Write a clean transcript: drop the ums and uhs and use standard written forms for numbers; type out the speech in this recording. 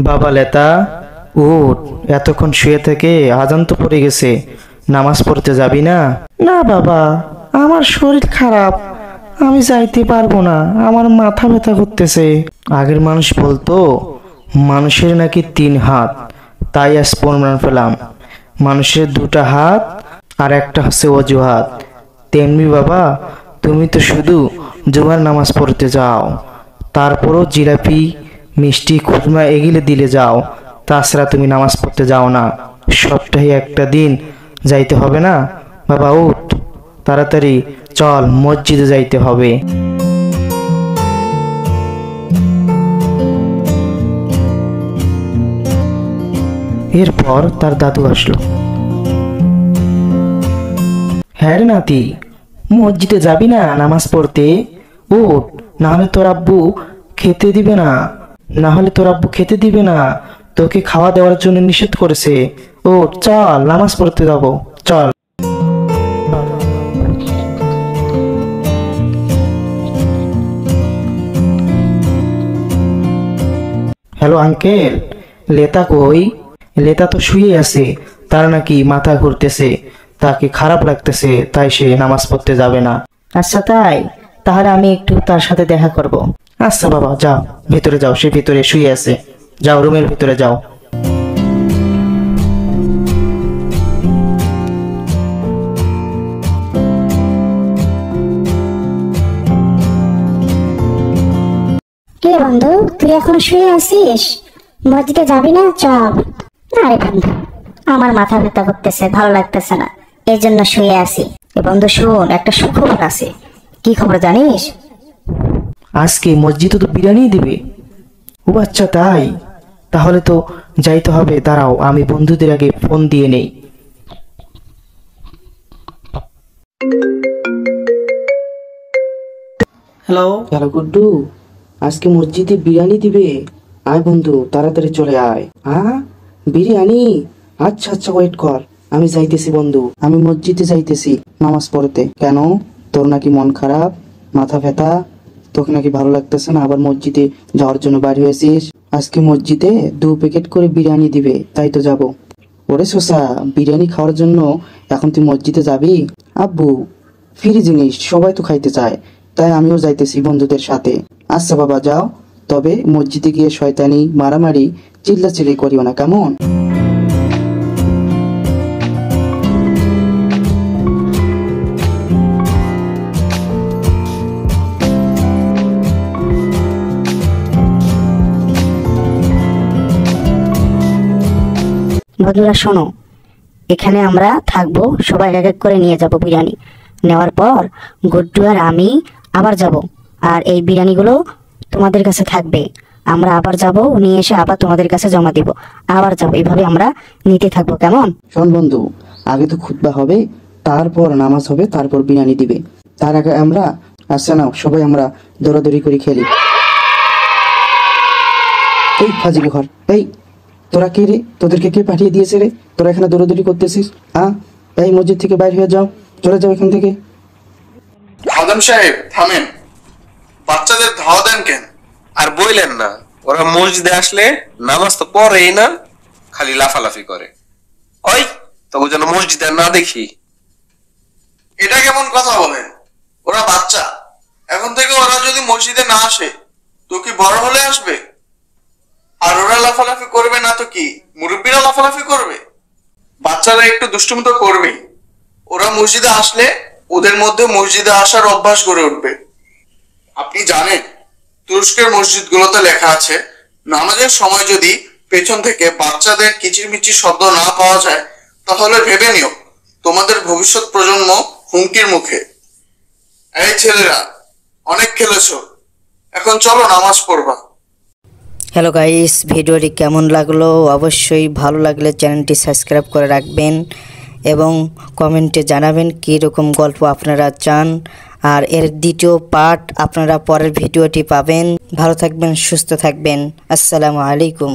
বাবা লেতা উঠ, এতক্ষণ শুয়ে থেকে আজান তো পড়ে গেছে, নামাজ পড়তে যাবি না? না বাবা, আমার শরীর খারাপ, আমি যাইতে পারবো না, আমার মাথা ব্যথা করতেছে। আগের মানুষ বলতো মানুষের নাকি 3 হাত, তাই আজ প্রমাণ পেলাম মানুষের 2টা হাত আর একটা হচ্ছে অজুহাত। তেমনি বাবা, তুমি তো শুধু জুমার নামাজ পড়তে যাও, তারপরও জিলাপি মিষ্টি খুরমা এগুলো দিলে যাও, তাছাড়া তুমি নামাজ পড়তে যাও না। সপ্তাহে একটা দিন যাইতে হবে না? বাবা উঠ, তাড়াতাড়ি চল, মসজিদে যাইতে হবে। এরপর তার দাদু আসলো। হ্যাঁ রে নাতি, মসজিদে যাবি না নামাজ পড়তে? উঠ, নাহলে তোর আব্বু খেতে দিবে না, তোকে খাওয়া দেওয়ার জন্য নিষেধ করেছে। ও চল, নামাজ পড়তে যাবো, চল। হ্যালো আঙ্কেল, লেতা কই? লেতা তো শুয়ে আছে, তার নাকি মাথা ঘুরতেছে, তাকে খারাপ লাগতেছে, তাই সে নামাজ পড়তে যাবে না। আচ্ছা তাই, তাহলে আমি একটু তার সাথে দেখা করব। আচ্ছা বাবা, যাও ভিতরে যাও, সে ভিতরে শুয়ে আছে, যাও রুমের ভিতরে যাও। কে বন্ধু, তুই এখন শুয়ে আছিস? মসজিদে যাবি না? চল। আরে বন্ধু, আমার মাথা ব্যথা করতেছে, ভালো লাগতেছে না, এই জন্য শুয়ে আছি। বন্ধু শোন, একটা সুখবর আছে। কি খবর জানিস? আজকে মসজিদে তো বিরিয়ানি দিবে। ও আচ্ছা তাই, তাহলে তো যাইতে হবে। দাঁড়াও, আমি বন্ধুদের আগে ফোন দিয়ে নেই। হ্যালো হ্যালো গুড্ডু, আজকে মসজিদে বিরিয়ানি দিবে, আয় বন্ধু তাড়াতাড়ি চলে আয়। হ্যাঁ বিরিয়ানি? আচ্ছা আচ্ছা, ওয়েট কর, আমি যাইতেছি বন্ধু, আমি মসজিদে যাইতেছি নামাজ পড়তে। কেন, তোর নাকি মন খারাপ, মাথা ব্যথা, তোকে নাকি ভালো লাগতেছে না, আবার মসজিদে যাওয়ার জন্য বাইরে হয়েছিস? আজকে মসজিদে 2 প্যাকেট করে বিরিয়ানি দিবে, তাই তো যাব। ওরে শোষা, বিরিয়ানি খাওয়ার জন্য এখন তুই মসজিদে যাবি? আব্বু, ফ্রি জিনিস সবাই তো খাইতে চায়, তাই আমিও যাইতেছি বন্ধুদের সাথে। আচ্ছা বাবা যাও, তবে মসজিদে গিয়ে শয়তানি মারামারি চিল্লাচিল্লি করিও না, কেমন? বন্ধুরা শোনো, এখানে আমরা থাকবো, সবাই এক এক করে নিয়ে যাব বিরিয়ানি। নেওয়ার পর গুড্ডু আর আমি আবার যাব, আর এই বিরিয়ানিগুলো তোমাদের কাছে থাকবে। আমরা আবার যাব, নিয়ে এসে আবার তোমাদের কাছে জমা দিব, আবার যাব, এইভাবে আমরা নিতে থাকবো, কেমন? শোন বন্ধু, আগে তো খুতবা হবে, তারপর নামাজ হবে, তারপর বিরিয়ানি দিবে, তার আগে আমরা আচ্ছা নাও সবাই আমরা দৌড়াদৌড়ি করে খেলি। এই ফাজিল ঘর, এই তোরা কে রে? তোদেরকে কে পাঠিয়ে দিয়েছে রে? তোরা এখানে দৌড়াদৌড়ি করতেছিস? এই মসজিদ থেকে বাইরে হয়ে যাও, চলে যাও এখান থেকে। আদম সাহেব থামেন, বাচ্চাদের ধাওয়া দেন কেন? আর বইলেন না, ওরা মসজিদে আসলে নামাজ তো পড়েই না, খালি লাফালাফি করে। ওই তোকে যেন মসজিদে না দেখি। এটা কেমন কথা বলেন? ওরা বাচ্চা, এখন থেকে ওরা যদি মসজিদে না আসে তো কি বড় হলে আসবে? আর ওরা লাফালাফি করবে না তো কি মুরব্বীরা লাফালাফি করবে? বাচ্চারা একটু দুষ্টুমি তো করবেই, ওরা মসজিদে আসলে ওদের মধ্যে মসজিদে আসার অভ্যাস গড়ে উঠবে। আপনি জানেন তুরস্কের মসজিদগুলোতে লেখা আছে, নামাজের সময় যদি পেছন থেকে বাচ্চাদের কিচিরমিচির শব্দ না পাওয়া যায় তাহলে ভেবে নিও তোমাদের ভবিষ্যৎ প্রজন্ম হুমকির মুখে। এই ছেলেরা, অনেক খেলেছো, এখন চলো নামাজ পড়বা। হ্যালো গাইস, ভিডিওটি কেমন লাগলো? অবশ্যই ভালো লাগলে চ্যানেলটি সাবস্ক্রাইব করে রাখবেন এবং কমেন্টে জানাবেন কী রকম গল্প আপনারা চান আর এর দ্বিতীয় পার্ট আপনারা পরের ভিডিওটি পাবেন। ভালো থাকবেন, সুস্থ থাকবেন। আসসালামু আলাইকুম।